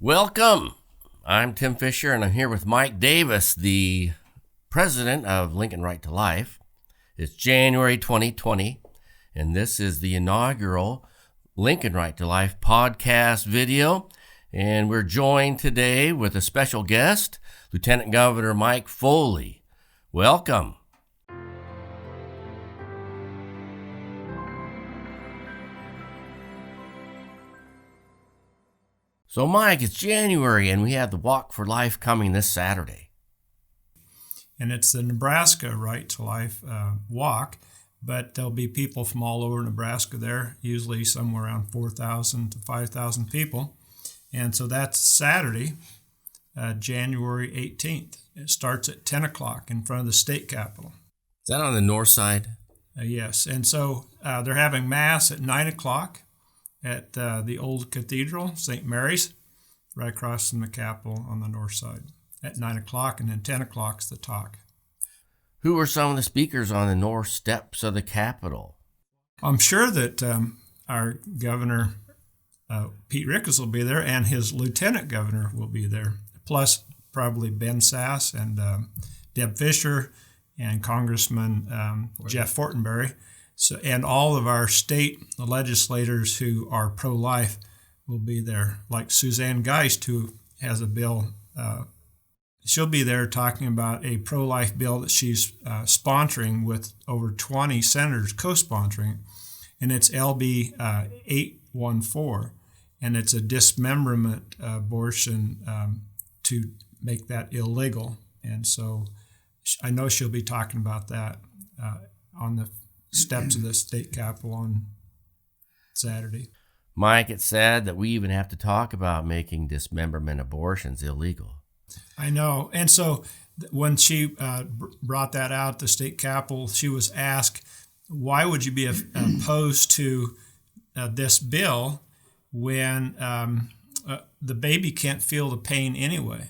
Welcome. I'm Tim Fisher, and I'm here with Mike Davis, the president of Lincoln Right to Life. It's January 2020, and this is the inaugural Lincoln Right to Life podcast video. And we're joined today with a special guest, Lieutenant Governor Mike Foley. Welcome. So, Mike, it's January, and we have the Walk for Life coming this Saturday. And it's the Nebraska Right to Life walk, but there'll be people from all over Nebraska there, usually somewhere around 4,000 to 5,000 people. And so that's Saturday, January 18th. It starts at 10 o'clock in front of the state capitol. Is that on the north side? Yes. And so they're having Mass at 9 o'clock at the old cathedral, St. Mary's, right across from the Capitol on the north side at 9 o'clock, and then 10 o'clock's the talk. Who are some of the speakers on the north steps of the Capitol? I'm sure that our governor, Pete Ricketts, will be there, and his lieutenant governor will be there, plus probably Ben Sass and Deb Fisher and Congressman Jeff Fortenberry. So, and all of our state legislators who are pro-life will be there, like Suzanne Geist, who has a bill. She'll be there talking about a pro-life bill that she's sponsoring with over 20 senators co-sponsoring, and it's LB 814, and it's a dismemberment abortion to make that illegal. And so I know she'll be talking about that on the steps of the state capitol on Saturday. Mike, it's sad that we even have to talk about making dismemberment abortions illegal. I know. And so when she brought that out at the state capitol, she was asked, why would you be opposed to this bill when the baby can't feel the pain anyway?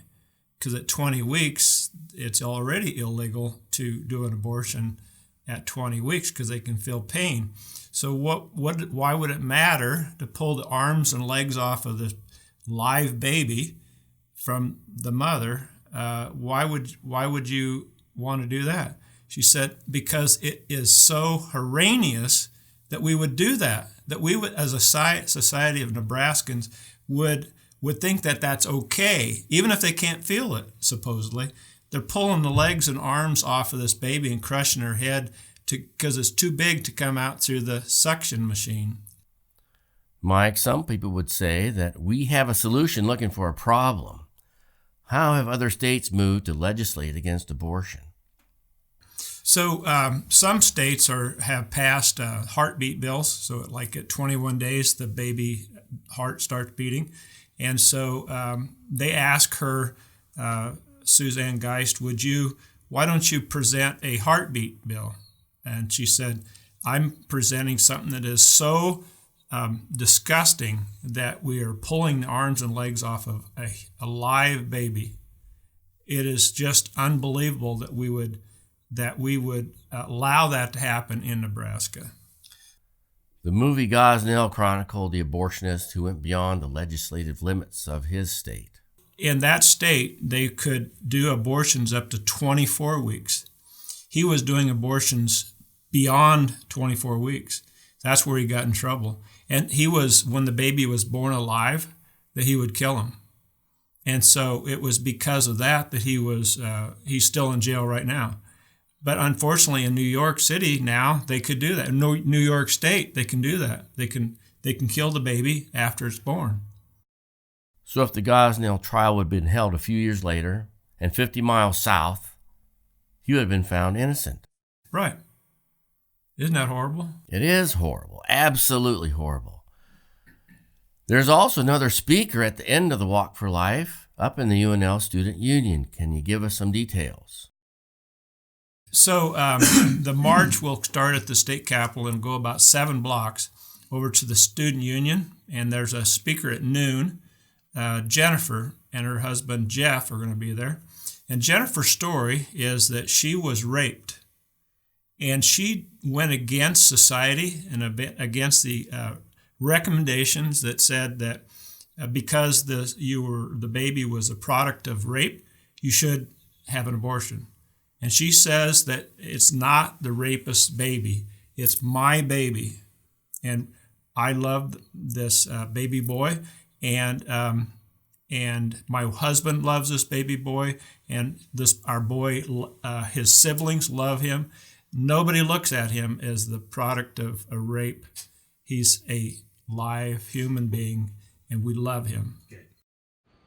Because at 20 weeks, it's already illegal to do an abortion at 20 weeks because they can feel pain. So why would it matter to pull the arms and legs off of the live baby from the mother? Why would you want to do that? She said, because it is so horrendous that we would do that we would, as a society of Nebraskans, would think that that's okay, even if they can't feel it, supposedly. They're pulling the legs and arms off of this baby and crushing her head because it's too big to come out through the suction machine. Mike, some people would say that we have a solution looking for a problem. How have other states moved to legislate against abortion? So some states have passed heartbeat bills. So like at 21 days, the baby heart starts beating. And so they ask her, Suzanne Geist, why don't you present a heartbeat bill? And she said, I'm presenting something that is so disgusting that we are pulling the arms and legs off of a live baby. It is just unbelievable that we would allow that to happen in Nebraska. The movie Gosnell chronicled the abortionist who went beyond the legislative limits of his state. In that state, they could do abortions up to 24 weeks. He was doing abortions beyond 24 weeks. That's where he got in trouble. And when the baby was born alive, that he would kill him. And so it was because of that he's still in jail right now. But unfortunately, in New York City now, they could do that. In New York State, they can do that. They can kill the baby after it's born. So if the Gosnell trial would have been held a few years later and 50 miles south, he would have been found innocent. Right. Isn't that horrible? It is horrible. Absolutely horrible. There's also another speaker at the end of the Walk for Life up in the UNL Student Union. Can you give us some details? So the march will start at the state capitol and go about 7 blocks over to the Student Union. And there's a speaker at noon. Jennifer and her husband Jeff are going to be there. And Jennifer's story is that she was raped. And she went against society and against the recommendations that said that because the baby was a product of rape, you should have an abortion. And she says that it's not the rapist's baby, it's my baby. And I love this baby boy, and my husband loves this baby boy, and our boy, his siblings love him. Nobody looks at him as the product of a rape. He's a live human being, and we love him.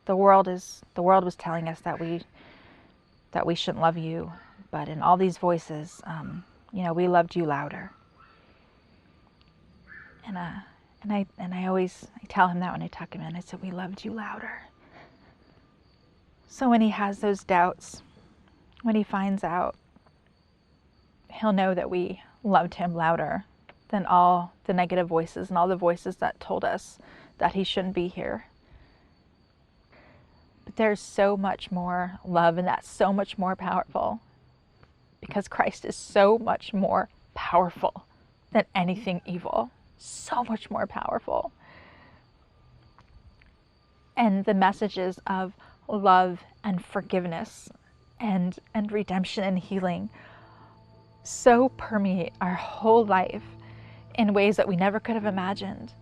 The world was telling us that we shouldn't love you, but in all these voices, we loved you louder. And I tell him that when I tuck him in. I said, we loved you louder. So when he has those doubts, when he finds out, he'll know that we loved him louder than all the negative voices and all the voices that told us that he shouldn't be here. But there's so much more love, and that's so much more powerful, because Christ is so much more powerful than anything evil. So much more powerful. And the messages of love and forgiveness and redemption and healing so permeate our whole life in ways that we never could have imagined.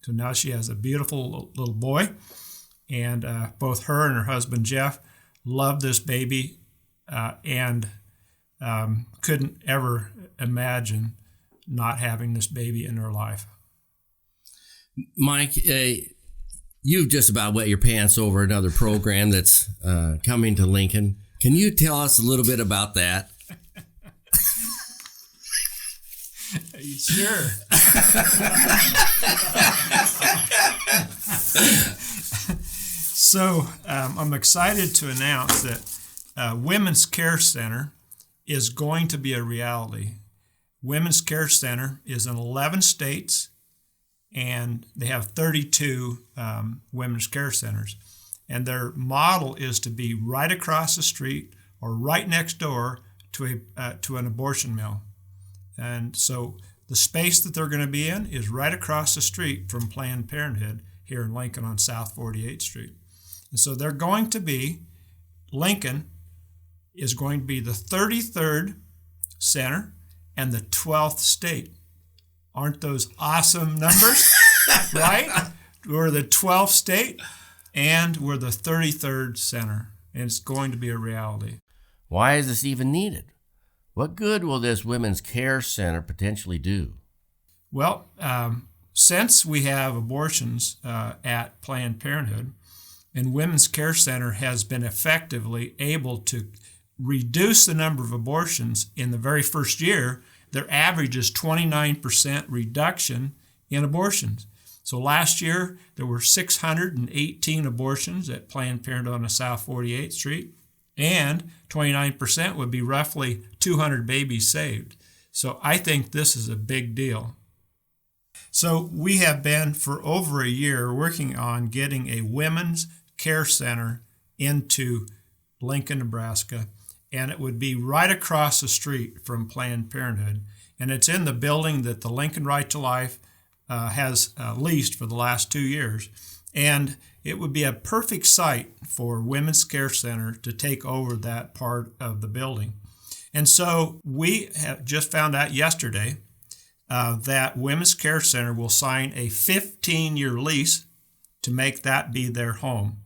So now she has a beautiful little boy, and both her and her husband Jeff love this baby and couldn't ever imagine not having this baby in her life. Mike, you've just about wet your pants over another program that's coming to Lincoln. Can you tell us a little bit about that? Sure. So I'm excited to announce that Women's Care Center is going to be a reality. Women's Care Center is in 11 states, and they have 32 women's care centers. And their model is to be right across the street or right next door to an abortion mill. And so the space that they're going to be in is right across the street from Planned Parenthood here in Lincoln on South 48th Street. And so Lincoln is going to be the 33rd center and the 12th state. Aren't those awesome numbers? Right? We're the 12th state and we're the 33rd center. And it's going to be a reality. Why is this even needed? What good will this Women's Care Center potentially do? Well, since we have abortions at Planned Parenthood, and Women's Care Center has been effectively able to reduce the number of abortions in the very first year, their average is 29% reduction in abortions. So last year, there were 618 abortions at Planned Parenthood on South 48th Street, and 29% would be roughly 200 babies saved. So I think this is a big deal. So we have been for over a year working on getting a women's care center into Lincoln, Nebraska, and it would be right across the street from Planned Parenthood. And it's in the building that the Lincoln Right to Life has leased for the last 2 years. And it would be a perfect site for Women's Care Center to take over that part of the building. And so we have just found out yesterday that Women's Care Center will sign a 15-year lease to make that be their home.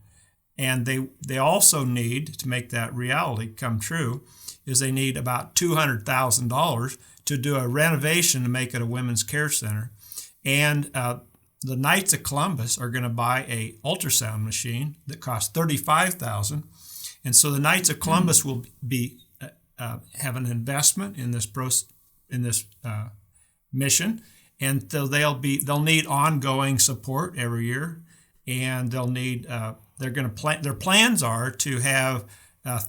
And they also need, to make that reality come true, is they need about $200,000 to do a renovation to make it a women's care center. And the Knights of Columbus are going to buy a ultrasound machine that costs $35,000. And so the Knights of Columbus will be have an investment in this mission, and so they'll need ongoing support every year, and they'll need their plans are to have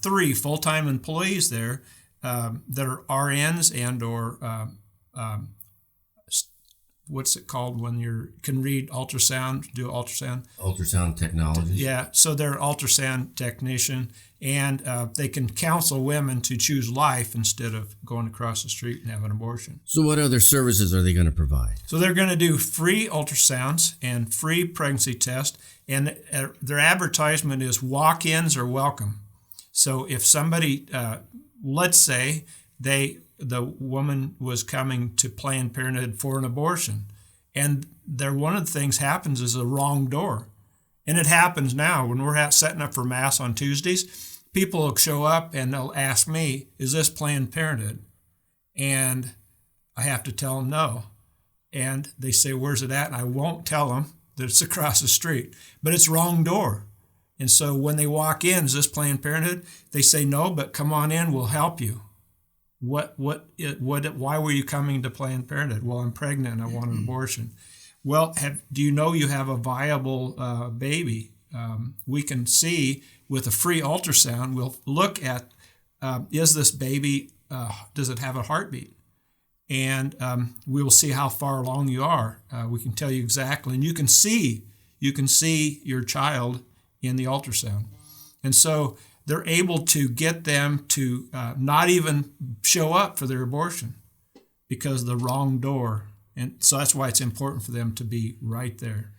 3 full-time employees there that are RNs and or what's it called when you can read ultrasound, do ultrasound? Ultrasound technology. Yeah, so they're an ultrasound technician, and they can counsel women to choose life instead of going across the street and having an abortion. So what other services are they going to provide? So they're going to do free ultrasounds and free pregnancy tests, and their advertisement is walk-ins are welcome. So if somebody, let's say the woman was coming to Planned Parenthood for an abortion, and one of the things happens is a wrong door. And it happens now when we're setting up for Mass on Tuesdays. People will show up and they'll ask me, is this Planned Parenthood? And I have to tell them no. And they say, where's it at? And I won't tell them that it's across the street, but it's wrong door. And so when they walk in, is this Planned Parenthood? They say, no, but come on in, we'll help you. Why were you coming to Planned Parenthood? Well, I'm pregnant and I want an abortion. Well, do you know you have a viable baby? We can see with a free ultrasound, we'll look at, is this baby, does it have a heartbeat? And we will see how far along you are. We can tell you exactly, and you can see your child in the ultrasound. And so they're able to get them to not even show up for their abortion because of the wrong door. And so that's why it's important for them to be right there.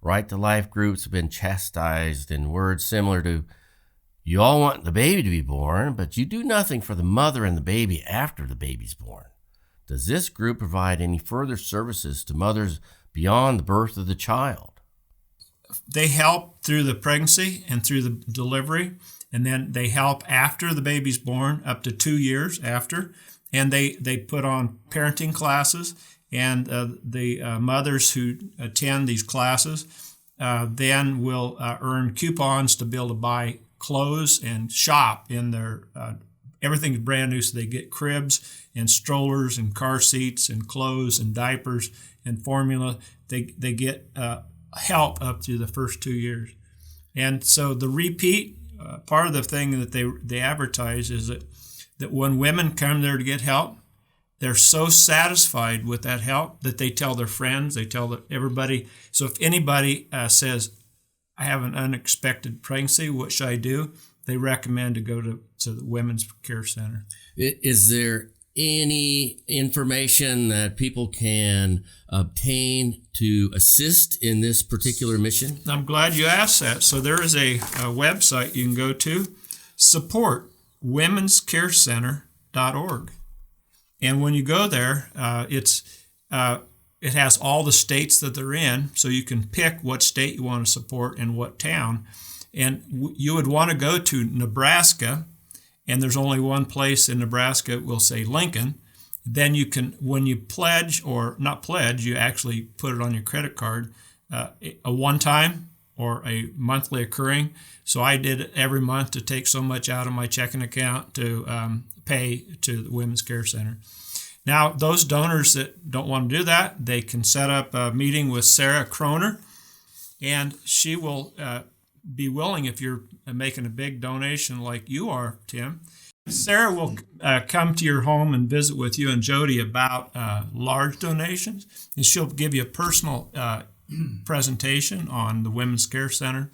Right to Life groups have been chastised in words similar to, you all want the baby to be born, but you do nothing for the mother and the baby after the baby's born. Does this group provide any further services to mothers beyond the birth of the child? They help through the pregnancy and through the delivery, and then they help after the baby's born, up to 2 years after, and they put on parenting classes, and the mothers who attend these classes then will earn coupons to be able to buy clothes and shop in their, everything's brand new, so they get cribs and strollers and car seats and clothes and diapers and formula. They get help up through the first 2 years. And so the repeat, part of the thing that they advertise is that when women come there to get help, they're so satisfied with that help that they tell their friends, they tell everybody. So if anybody says, I have an unexpected pregnancy, what should I do? They recommend to go to the Women's Care Center. Is there any information that people can obtain to assist in this particular mission? I'm glad you asked that. So there is a website you can go to, support womenscarecenter.org. And when you go there, it has all the states that they're in, so you can pick what state you want to support and what town. And you would want to go to Nebraska, and there's only one place in Nebraska, we'll say Lincoln. Then you can, when you pledge, or not pledge, you actually put it on your credit card, a one-time or a monthly occurring. So I did it every month to take so much out of my checking account to pay to the Women's Care Center. Now, those donors that don't want to do that, they can set up a meeting with Sarah Kroner, and she will be willing, if you're making a big donation like you are, Tim. Sarah will come to your home and visit with you and Jody about large donations, and she'll give you a personal presentation on the Women's Care Center.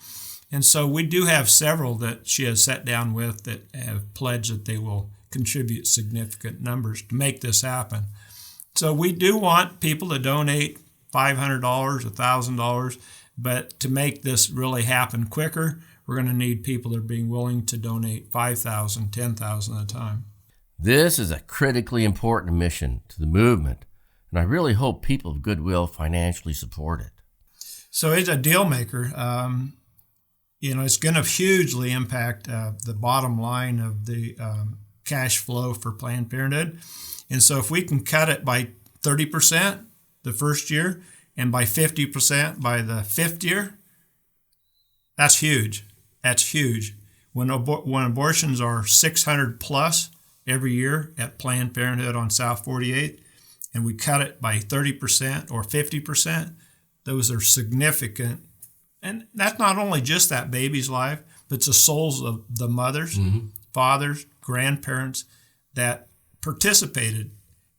And so we do have several that she has sat down with that have pledged that they will contribute significant numbers to make this happen. So we do want people to donate $500, $1,000, but to make this really happen quicker, we're going to need people that are being willing to donate $5,000, $10,000 at a time. This is a critically important mission to the movement, and I really hope people of goodwill financially support it. So it's a deal maker. It's going to hugely impact the bottom line of the cash flow for Planned Parenthood. And so if we can cut it by 30% the first year and by 50% by the fifth year, that's huge. That's huge. When abortions are 600 plus every year at Planned Parenthood on South 48th, and we cut it by 30% or 50%, those are significant. And that's not only just that baby's life, but it's the souls of the mothers, fathers, grandparents that participated,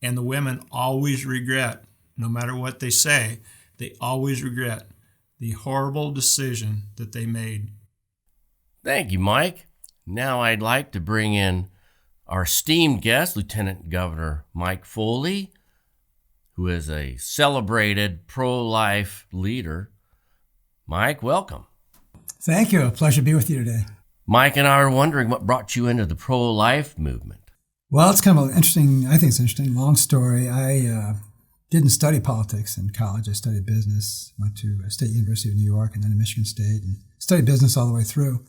and the women always regret no matter what they say, they always regret the horrible decision that they made. Thank you, Mike. Now I'd like to bring in our esteemed guest, Lieutenant Governor Mike Foley, who is a celebrated pro-life leader. Mike, welcome. Thank you. A pleasure to be with you today. Mike and I are wondering what brought you into the pro-life movement. Well, it's kind of an interesting, I think it's an interesting, long story. I didn't study politics in college. I studied business, went to State University of New York and then to Michigan State and studied business all the way through.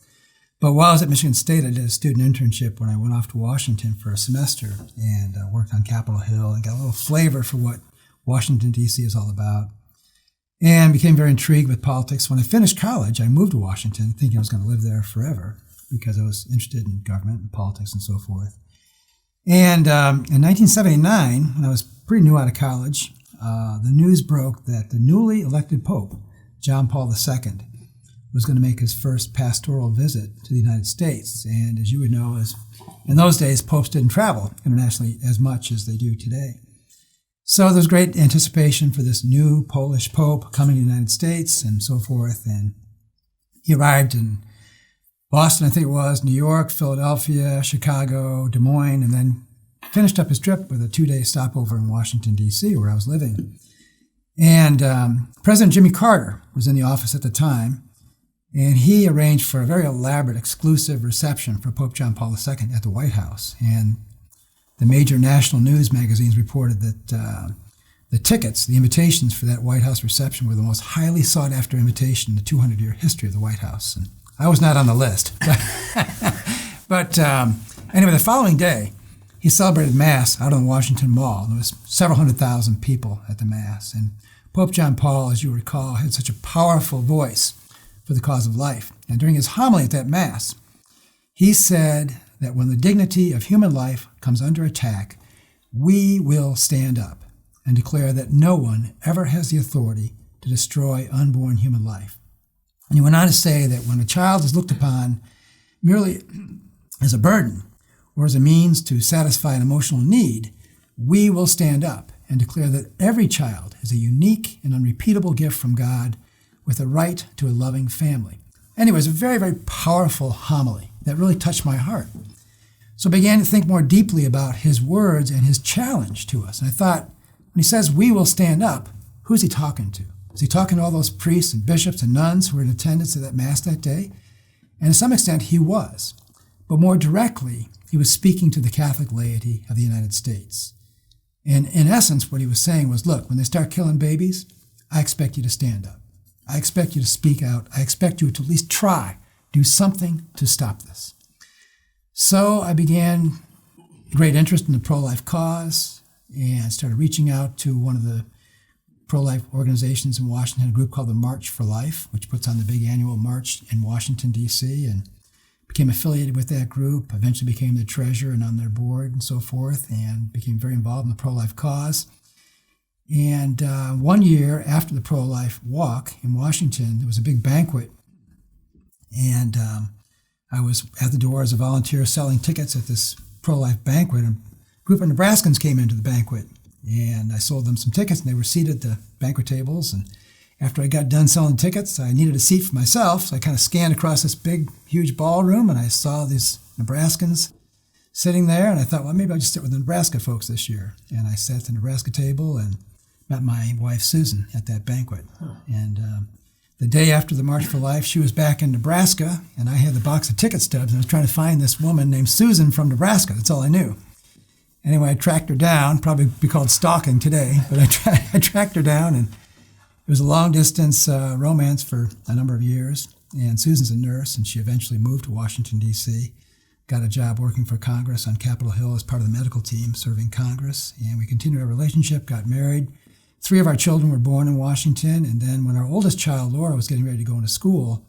But while I was at Michigan State, I did a student internship when I went off to Washington for a semester and worked on Capitol Hill and got a little flavor for what Washington, D.C. is all about, and became very intrigued with politics. When I finished college, I moved to Washington thinking I was going to live there forever because I was interested in government and politics and so forth. And in 1979, when I was pretty new out of college, the news broke that the newly elected Pope, John Paul II, was going to make his first pastoral visit to the United States. And as you would know, in those days, popes didn't travel internationally as much as they do today. So there was great anticipation for this new Polish Pope coming to the United States and so forth. And he arrived in Boston, I think it was, New York, Philadelphia, Chicago, Des Moines, and then finished up his trip with a 2-day stopover in Washington, D.C., where I was living. And President Jimmy Carter was in the office at the time, and he arranged for a very elaborate, exclusive reception for Pope John Paul II at the White House. And the major national news magazines reported that the tickets, the invitations for that White House reception were the most highly sought-after invitation in the 200-year history of the White House. And I was not on the list. But anyway, the following day, he celebrated Mass out on the Washington Mall. There was several 100,000 people at the Mass. And Pope John Paul, as you recall, had such a powerful voice for the cause of life. And during his homily at that Mass, he said that when the dignity of human life comes under attack, we will stand up and declare that no one ever has the authority to destroy unborn human life. And he went on to say that when a child is looked upon merely as a burden or as a means to satisfy an emotional need, we will stand up and declare that every child is a unique and unrepeatable gift from God with a right to a loving family. Anyway, it was a very, very powerful homily that really touched my heart. So I began to think more deeply about his words and his challenge to us. And I thought, when he says we will stand up, who's he talking to? Is he talking to all those priests and bishops and nuns who were in attendance at that Mass that day? And to some extent, he was. But more directly, he was speaking to the Catholic laity of the United States. And in essence, what he was saying was, look, when they start killing babies, I expect you to stand up. I expect you to speak out. I expect you to at least try, do something to stop this. So I began great interest in the pro-life cause and started reaching out to one of the pro-life organizations in Washington, a group called the March for Life, which puts on the big annual march in Washington, D.C., and became affiliated with that group, eventually became the treasurer and on their board and so forth, and became very involved in the pro-life cause. And 1 year after the pro-life walk in Washington, there was a big banquet, and I was at the door as a volunteer selling tickets at this pro-life banquet. A group of Nebraskans came into the banquet, and I sold them some tickets, and they were seated at the banquet tables. And after I got done selling tickets, I needed a seat for myself, so I kind of scanned across this big, huge ballroom, and I saw these Nebraskans sitting there, and I thought, well, maybe I'll just sit with the Nebraska folks this year. And I sat at the Nebraska table and met my wife, Susan, at that banquet. And the day after the March for Life, she was back in Nebraska, and I had the box of ticket stubs, and I was trying to find this woman named Susan from Nebraska. That's all I knew. Anyway, I tracked her down, probably be called stalking today, but I tracked her down, and it was a long-distance romance for a number of years. And Susan's a nurse, and she eventually moved to Washington, D.C., got a job working for Congress on Capitol Hill as part of the medical team serving Congress, and we continued our relationship, got married. 3 of our children were born in Washington, and then when our oldest child, Laura, was getting ready to go into school,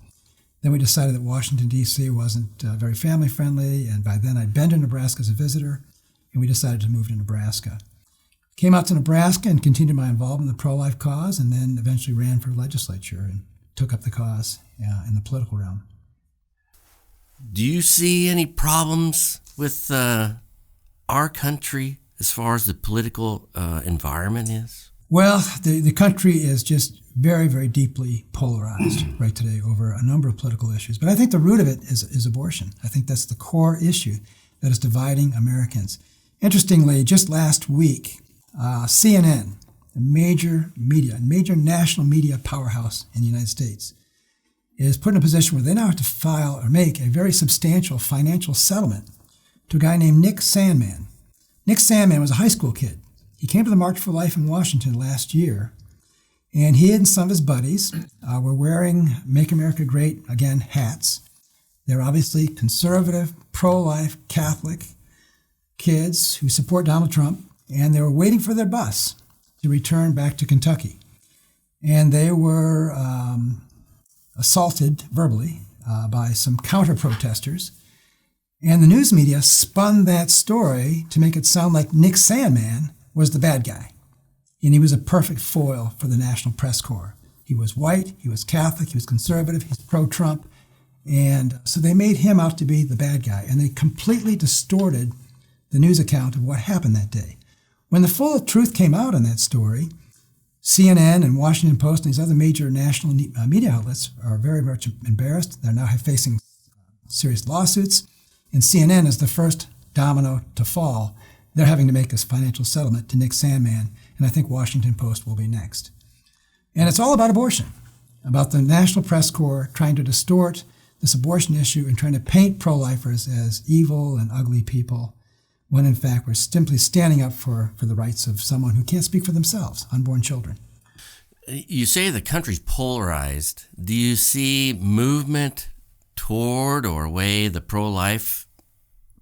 then we decided that Washington, D.C. wasn't very family-friendly, and by then I'd been to Nebraska as a visitor, and we decided to move to Nebraska. Came out to Nebraska and continued my involvement in the pro-life cause, and then eventually ran for legislature and took up the cause in the political realm. Do you see any problems with our country as far as the political environment is? Well, the country is just very, very deeply polarized right today over a number of political issues. But I think the root of it is abortion. I think that's the core issue that is dividing Americans. Interestingly, just last week, CNN, a major national media powerhouse in the United States, is put in a position where they now have to file or make a very substantial financial settlement to a guy named Nick Sandmann. Nick Sandmann was a high school kid. He came to the March for Life in Washington last year, and he and some of his buddies were wearing Make America Great Again hats. They're obviously conservative, pro-life, Catholic kids who support Donald Trump, and they were waiting for their bus to return back to Kentucky. And they were assaulted verbally by some counter-protesters. And the news media spun that story to make it sound like Nick Sandmann was the bad guy. And he was a perfect foil for the National Press Corps. He was white, he was Catholic, he was conservative, he's pro-Trump. And so they made him out to be the bad guy. And they completely distorted the news account of what happened that day. When the full truth came out on that story, CNN and Washington Post and these other major national media outlets are very much embarrassed. They're now facing serious lawsuits. And CNN is the first domino to fall. They're having to make this financial settlement to Nick Sandmann, and I think Washington Post will be next. And it's all about abortion, about the National Press Corps trying to distort this abortion issue and trying to paint pro-lifers as evil and ugly people, when in fact we're simply standing up for the rights of someone who can't speak for themselves, unborn children. You say the country's polarized. Do you see movement toward or away the pro-life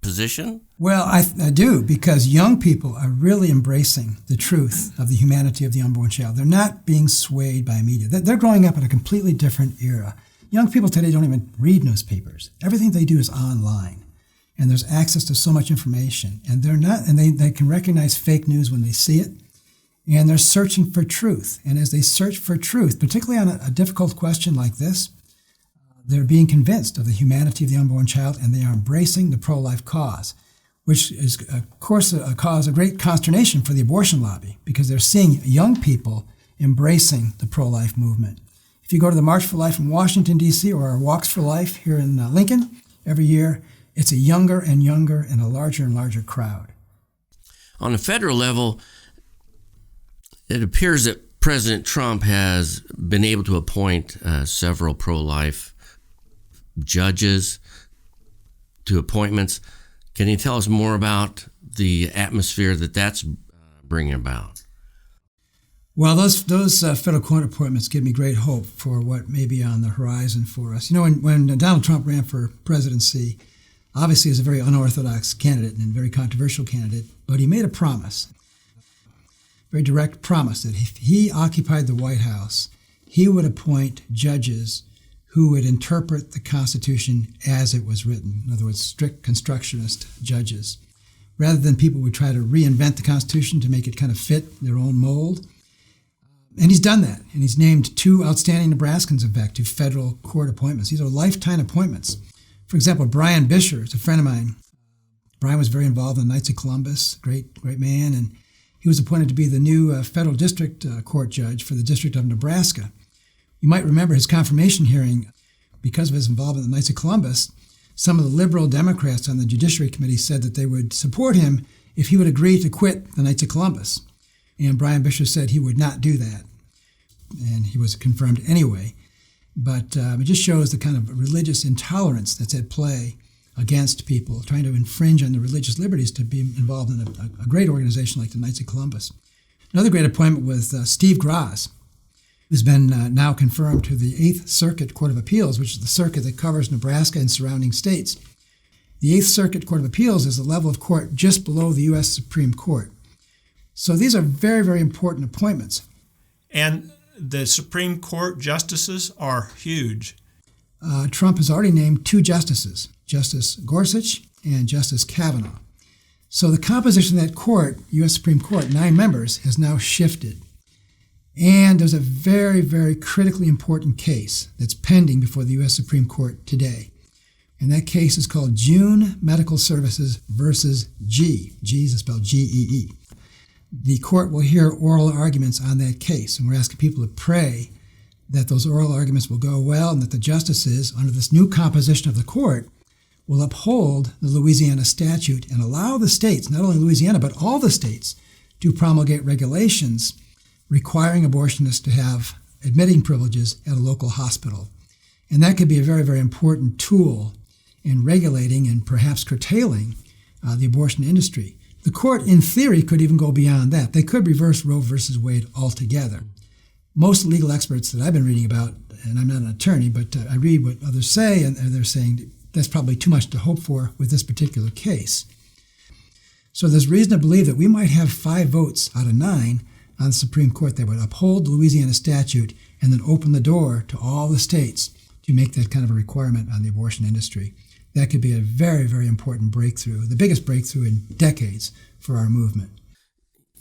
position? Well, I do, because young people are really embracing the truth of the humanity of the unborn child. They're not being swayed by media. They're growing up in a completely different era. Young people today don't even read newspapers. Everything they do is online, and there's access to so much information. And they can recognize fake news when they see it, and they're searching for truth. And as they search for truth, particularly on a difficult question like this, they're being convinced of the humanity of the unborn child, and they are embracing the pro-life cause, which is, of course, a cause of great consternation for the abortion lobby, because they're seeing young people embracing the pro-life movement. If you go to the March for Life in Washington, D.C., or our Walks for Life here in Lincoln every year, it's a younger and younger and a larger and larger crowd. On a federal level, it appears that President Trump has been able to appoint several pro-life judges to appointments. Can you tell us more about the atmosphere that's bringing about? Well, those federal court appointments give me great hope for what may be on the horizon for us. You know, when Donald Trump ran for presidency, obviously he was a very unorthodox candidate and a very controversial candidate, but he made a promise, a very direct promise, that if he occupied the White House, he would appoint judges who would interpret the Constitution as it was written. In other words, strict constructionist judges, rather than people who would try to reinvent the Constitution to make it kind of fit their own mold. And he's done that, and he's named 2 outstanding Nebraskans, in fact, to federal court appointments. These are lifetime appointments. For example, Brian Bisher is a friend of mine. Brian was very involved in the Knights of Columbus, great man, and he was appointed to be the new federal district court judge for the District of Nebraska. You might remember his confirmation hearing. Because of his involvement in the Knights of Columbus, some of the liberal Democrats on the Judiciary Committee said that they would support him if he would agree to quit the Knights of Columbus. And Brian Bisher said he would not do that. And he was confirmed anyway. But it just shows the kind of religious intolerance that's at play against people trying to infringe on their religious liberties to be involved in a great organization like the Knights of Columbus. Another great appointment was Steve Graz, who's been now confirmed to the 8th Circuit Court of Appeals, which is the circuit that covers Nebraska and surrounding states. The 8th Circuit Court of Appeals is the level of court just below the U.S. Supreme Court. So these are very, very important appointments. And the Supreme Court justices are huge. Trump has already named 2 justices, Justice Gorsuch and Justice Kavanaugh. So the composition of that court, U.S. Supreme Court, 9 members, has now shifted. And there's a very, very critically important case that's pending before the U.S. Supreme Court today. And that case is called June Medical Services versus G. G is spelled G-E-E. the court will hear oral arguments on that case. And we're asking people to pray that those oral arguments will go well and that the justices, under this new composition of the court, will uphold the Louisiana statute and allow the states, not only Louisiana, but all the states, to promulgate regulations requiring abortionists to have admitting privileges at a local hospital. And that could be a very, very important tool in regulating and perhaps curtailing the abortion industry. The court, in theory, could even go beyond that. They could reverse Roe versus Wade altogether. Most legal experts that I've been reading about, and I'm not an attorney, but I read what others say, and they're saying that's probably too much to hope for with this particular case. So there's reason to believe that we might have 5 votes out of 9 on the Supreme Court that would uphold the Louisiana statute and then open the door to all the states to make that kind of a requirement on the abortion industry. That could be a very, very important breakthrough, the biggest breakthrough in decades for our movement.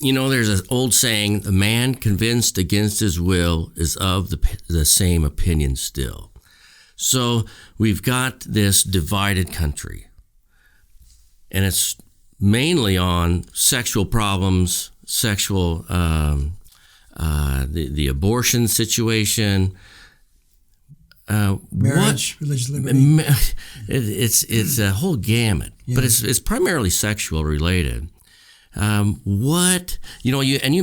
You know, there's an old saying, the man convinced against his will is of the same opinion still. So we've got this divided country, and it's mainly on sexual problems, the abortion situation, marriage, religious liberty. It's a whole gamut, but it's primarily sexual related. You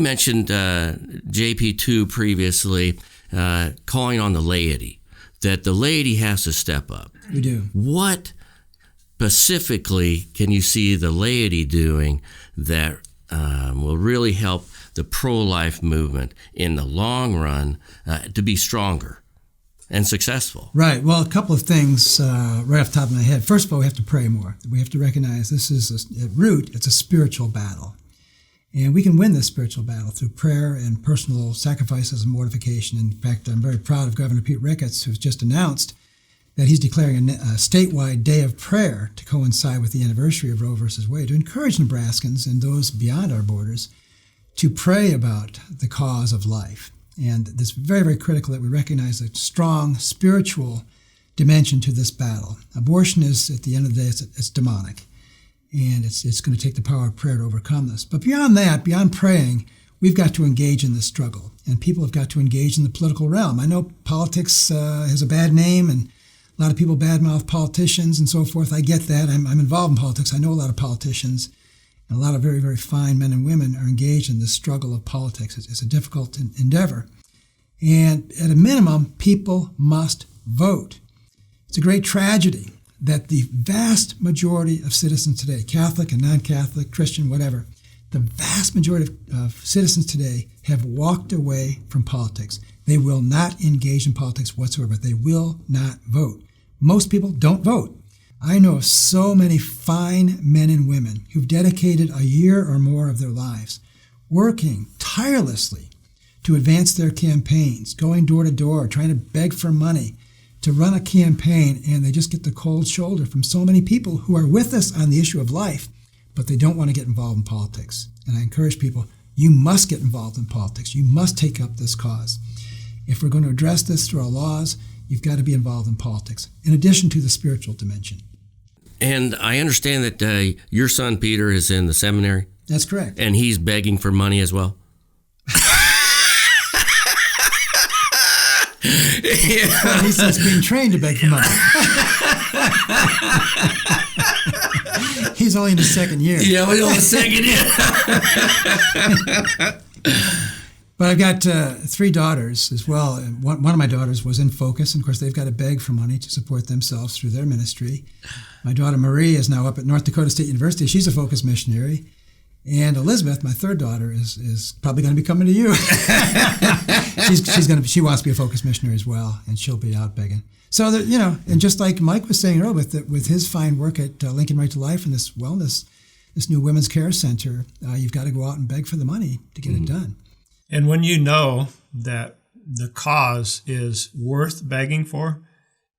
mentioned JP2 previously, calling on the laity, that the laity has to step up. We do. What specifically can you see the laity doing that will really help the pro-life movement in the long run to be stronger and successful? Right. Well, a couple of things right off the top of my head. First of all, we have to pray more. We have to recognize this is, at root, it's a spiritual battle. And we can win this spiritual battle through prayer and personal sacrifices and mortification. In fact, I'm very proud of Governor Pete Ricketts, who's just announced that he's declaring a statewide day of prayer to coincide with the anniversary of Roe versus Wade, to encourage Nebraskans and those beyond our borders to pray about the cause of life. And it's very, very critical that we recognize a strong spiritual dimension to this battle. Abortion is, at the end of the day, it's demonic. And it's going to take the power of prayer to overcome this. But beyond that, beyond praying, we've got to engage in this struggle. And people have got to engage in the political realm. I know politics has a bad name, and a lot of people badmouth politicians and so forth. I get that. I'm involved in politics. I know a lot of politicians. And a lot of very, very fine men and women are engaged in this struggle of politics. It's a difficult endeavor. And at a minimum, people must vote. It's a great tragedy that the vast majority of citizens today, Catholic and non-Catholic, Christian, whatever, the vast majority of citizens today have walked away from politics. They will not engage in politics whatsoever. They will not vote. Most people don't vote. I know of so many fine men and women who've dedicated a year or more of their lives working tirelessly to advance their campaigns, going door to door, trying to beg for money to run a campaign, and they just get the cold shoulder from so many people who are with us on the issue of life, but they don't want to get involved in politics. And I encourage people, you must get involved in politics. You must take up this cause. If we're going to address this through our laws, you've got to be involved in politics, in addition to the spiritual dimension. And I understand that your son, Peter, is in the seminary. That's correct. And he's begging for money as well. Well, he's being trained to beg for money. He's only in his second year. Yeah, we're on the second year. But I've got 3 daughters as well. And one of my daughters was in Focus, and of course they've got to beg for money to support themselves through their ministry. My daughter Marie is now up at North Dakota State University. She's a Focus missionary. And Elizabeth, my third daughter, is probably going to be coming to you. She wants to be a Focus missionary as well, and she'll be out begging. So that, and just like Mike was saying earlier, with his fine work at Lincoln Right to Life and this wellness, this new women's care center, you've got to go out and beg for the money to get it done. And when you know that the cause is worth begging for,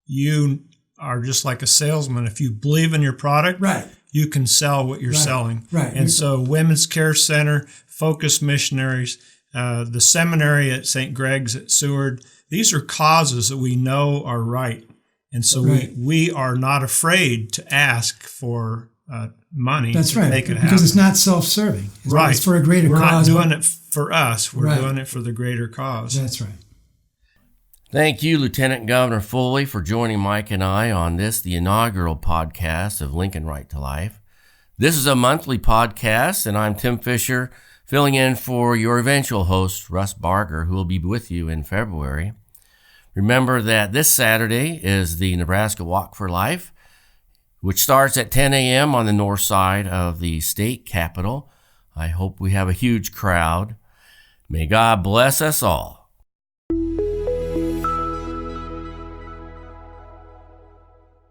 you are just like a salesman. If you believe in your product, right, you can sell what you're selling. Right. And so Women's Care Center, Focus Missionaries, the seminary at St. Greg's at Seward, these are causes that we know are right. And so we are not afraid to ask for money. That's right. Make it because happen. it's not self-serving. Right. It's for a greater We're cause. not doing it for us. We're Right. doing it for the greater cause. That's right. Thank you, Lieutenant Governor Foley, for joining Mike and I on this, the inaugural podcast of Lincoln Right to Life. This is a monthly podcast, and I'm Tim Fisher, filling in for your eventual host, Russ Barger, who will be with you in February. Remember that this Saturday is the Nebraska Walk for Life, which starts at 10 a.m. on the north side of the state capitol. I hope we have a huge crowd. May God bless us all.